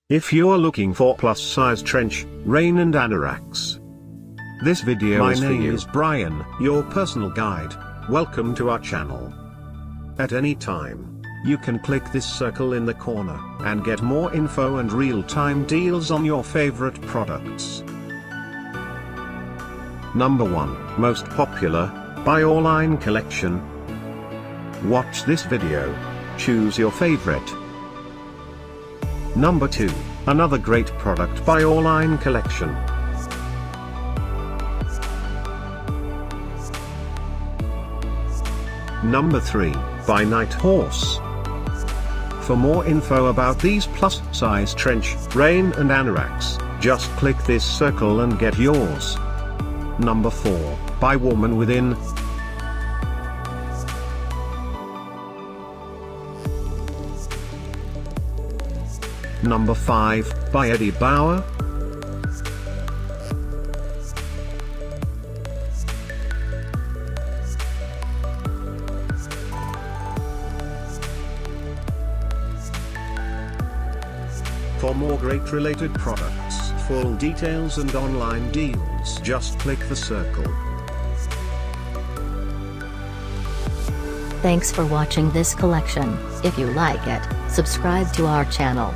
If you're looking for plus-size trench, rain and anoraks, this video is for you. My name is Brian, your personal guide. Welcome to our channel. At any time, you can click this circle in the corner, and get more info and real-time deals on your favorite products. Number 1, most popular, by Auliné collection. Watch this video. Choose your favorite. Number 2, another great product by Auliné collection. Number 3, by Night Horse. For more info about these plus-size trench, rain and anoraks, just click this circle and get yours. Number 4, by Woman Within. Number 5, by Bauer. For more great related products, full details and online deals, just click the circle. Thanks for watching this collection. If you like it, subscribe to our channel.